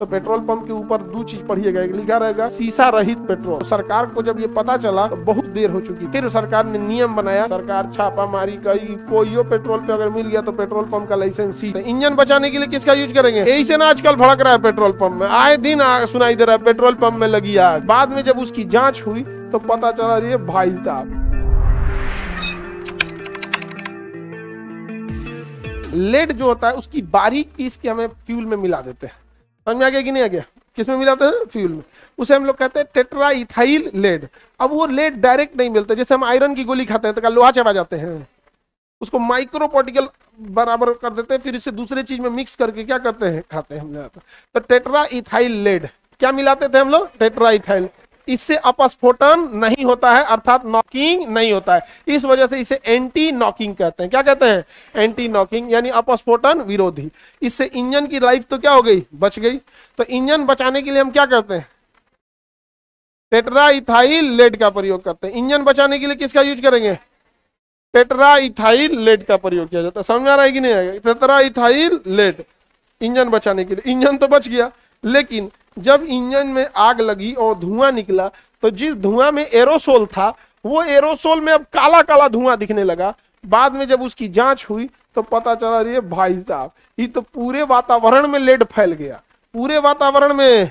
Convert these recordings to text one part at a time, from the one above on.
तो petrol pump के ऊपर दो चीज पढ़िएगा, एक लिखा रहेगा शीशा रहित पेट्रोल। सरकार को जब ये पता चला तो बहुत देर हो चुकी, फिर सरकार ने नियम बनाया, सरकार छापामारी करी, कोई पेट्रोल पे अगर मिल गया तो पेट्रोल पंप का लाइसेंस सीज। तो इंजन बचाने के लिए किसका यूज करेंगे? यही से ना आजकल भड़क रहा है पेट्रोल पंप में, आए दिन सुनाई दे रहा है पेट्रोल पंप में लगी आग। बाद में जब उसकी जांच हुई तो पता चला ये भाई साहब लेड जो होता है उसकी बारीक पीस के हमें फ्यूल में मिला देते हैं। समझ में आ गया कि नहीं आ गया? किस में मिलाते हैं? फ्यूल में। उसे हम लोग कहते हैं टेट्रा इथाइल लेड। अब वो लेड डायरेक्ट नहीं मिलता, जैसे हम आयरन की गोली खाते हैं तो लोहा चबा जाते हैं, उसको माइक्रो पार्टिकल बराबर कर देते हैं, फिर इसे दूसरे चीज में मिक्स करके क्या करते हैं, खाते हैं हम लोग। तो टेट्रा इथाइल लेड क्या मिलाते थे हम लोग? Tetra ethyl. इससे अपस्फोटन नहीं होता है, अर्थात नॉकिंग नहीं होता है, इस वजह से इसे एंटी नॉकिंग कहते हैं। क्या कहते हैं? एंटी नॉकिंग, यानी अपस्फोटन विरोधी। इससे इंजन की लाइफ तो क्या हो गई, बच गई। तो इंजन बचाने के लिए हम क्या करते हैं? टेट्रा इथाइल लेड का प्रयोग करते हैं। इंजन बचाने के लिए किसका यूज करेंगे? टेट्रा इथाइल लेड का प्रयोग किया जाता है। समझ में आ रहा है कि नहीं आएगा? टेट्रा इथाइल लेड इंजन बचाने के लिए। इंजन तो बच गया, लेकिन जब इंजन में आग लगी और धुआं निकला तो जिस धुआं में एरोसोल था वो एरोसोल में अब काला काला धुआं दिखने लगा। बाद में जब उसकी जांच हुई तो पता चला ये भाई साहब ये तो पूरे वातावरण में लेड फैल गया, पूरे वातावरण में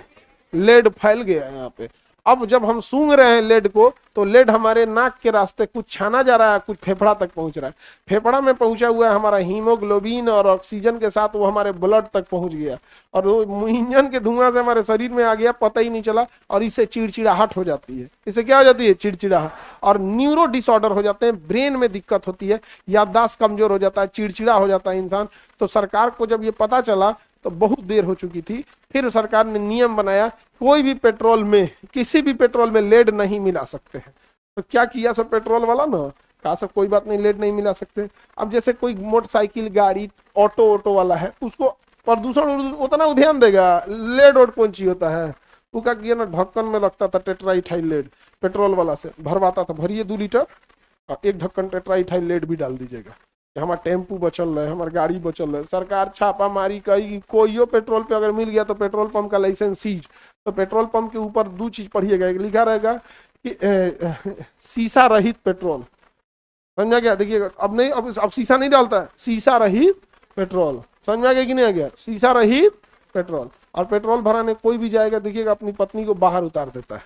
लेड फैल गया यहाँ पे। अब जब हम सूंघ रहे हैं लेड को तो लेड हमारे नाक के रास्ते कुछ छाना जा रहा है, कुछ फेफड़ा तक पहुंच रहा है। फेफड़ा में पहुंचा हुआ है हमारा हीमोग्लोबिन और ऑक्सीजन के साथ वो हमारे ब्लड तक पहुंच गया, और वो इंजन के धुआं से हमारे शरीर में आ गया, पता ही नहीं चला। और इससे चिड़चिड़ाहट हो जाती है। इससे क्या हो जाती है? चिड़चिड़ाहट। और न्यूरो डिसऑर्डर हो जाते हैं, ब्रेन में दिक्कत होती है, याददाश्त कमजोर हो जाता है, चिड़चिड़ा हो जाता है इंसान। तो सरकार को जब ये पता चला तो बहुत देर हो चुकी थी, फिर सरकार ने नियम बनाया, कोई भी पेट्रोल में, किसी भी पेट्रोल में लेड नहीं मिला सकते हैं। तो क्या किया सब पेट्रोल वाला ना, कहा सब कोई बात नहीं, लेड नहीं मिला सकते। अब जैसे कोई मोटरसाइकिल, गाड़ी, ऑटो वाला है, उसको प्रदूषण उतना ध्यान देगा, लेड और कौन चीज होता है? वो क्या किया ना, ढक्कन में रखता था टेट्राइथाइल लेड, पेट्रोल वाला से भरवाता था, भरिए 2 लीटर और 1 ढक्कन टेट्राइथाइल लेड भी डाल दीजिएगा, हमारा टेम्पू बचल रहे, हमारी गाड़ी बचल रहे। सरकार छापामारी करी, कोई पेट्रोल पे अगर मिल गया तो पेट्रोल पंप का लाइसेंस सीज। तो पेट्रोल पंप के ऊपर 2 चीज पढ़िएगा, एक लिखा रहेगा कि शीशा रहित पेट्रोल। समझ आ गया? देखिएगा, अब नहीं, अब शीशा नहीं डालता है, शीशा रहित पेट्रोल। समझ में आ गया कि नहीं आ गया? शीशा रहित पेट्रोल। और पेट्रोल भराने कोई भी जाएगा, देखिएगा अपनी पत्नी को बाहर उतार देता है,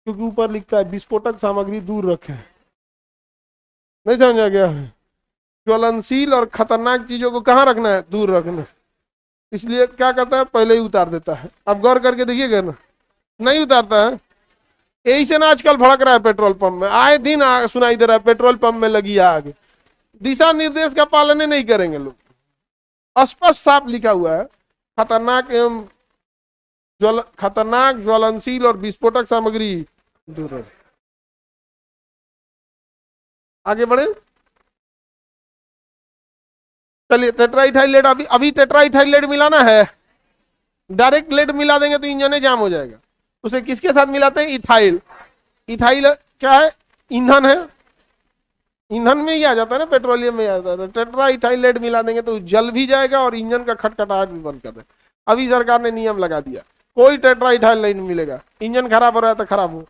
क्योंकि ऊपर लिखता है विस्फोटक सामग्री दूर रखें। नहीं समझ आ गया? ज्वलनशील और खतरनाक चीजों को कहाँ रखना है? दूर रखना। इसलिए क्या करता है? पहले ही उतार देता है। अब गौर करके देखिएगा ना, नहीं उतारता है। यही से ना आजकल भड़क रहा है पेट्रोल पंप में, आए दिन सुनाई दे रहा है पेट्रोल पंप में लगी आग। दिशा निर्देश का पालन नहीं करेंगे लोग। स्पष्ट साफ लिखा हुआ है, खतरनाक एवं खतरनाक, ज्वलनशील और विस्फोटक सामग्री दूर रखें। आगे बढ़े, चलिए। टेट्राइथाइल लेड, अभी टेट्राइथाइल लेड मिलाना है। डायरेक्ट लेड मिला देंगे तो इंजन जाम हो जाएगा। उसे किसके साथ मिलाते हैं? इथाइल। इथाइल क्या है? ईंधन है, ईंधन में ही आ जाता है ना, पेट्रोलियम में आ जाता है। टेट्राइथाइल लेड मिला देंगे तो जल भी जाएगा और इंजन का खटखटाहट भी बंद कर देगा। अभी सरकार ने नियम लगा दिया, कोई टेट्राइथाइल नहीं मिलेगा। इंजन खराब हो रहा है तो खराब हो,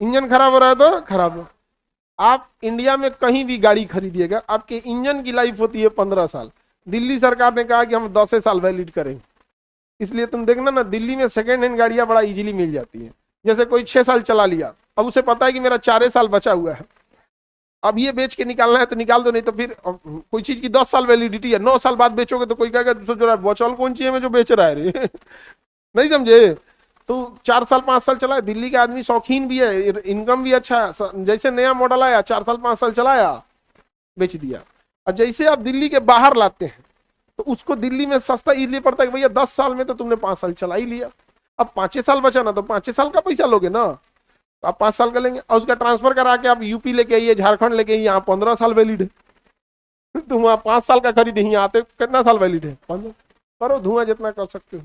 इंजन खराब हो रहा है तो खराब हो। आप इंडिया में कहीं भी गाड़ी खरीदिएगा, आपके इंजन की लाइफ होती है 15 साल। दिल्ली सरकार ने कहा कि हम 10 साल वैलिड करेंगे, इसलिए तुम देखना ना, दिल्ली में सेकेंड हैंड गाड़ियां बड़ा इजीली मिल जाती हैं। जैसे कोई 6 साल चला लिया, अब उसे पता है कि मेरा 4 साल बचा हुआ है, अब ये बेच के निकालना है तो निकाल दो, नहीं तो फिर कोई चीज की 10 साल वैलिडिटी है, 9 साल बाद बेचोगे तो कोई कहेगा सोच रहा है बचौल कौन चीज में जो बेच रहा है रे। नहीं समझे? तो 4 साल 5 साल चला है। दिल्ली के आदमी शौकीन भी है, इनकम भी अच्छा है। जैसे नया मॉडल आया, 4 साल 5 साल चलाया, बेच दिया। और जैसे आप दिल्ली के बाहर लाते हैं तो उसको दिल्ली में सस्ता इसलिए पड़ता है कि भैया 10 साल में तो तुमने 5 साल चला ही लिया, अब 5 साल बचा ना, तो 5 साल का पैसा लोगे ना, तो आप 5 साल का लेंगे। और उसका ट्रांसफर करा के आप यूपी लेके आइए, झारखंड लेके आइए, यहाँ 15 साल वैलिड है। तुम वहाँ 5 साल का खरीदे, यहाँ आते कितना साल वैलिड है? 15। करो धुआं जितना कर सकते हो।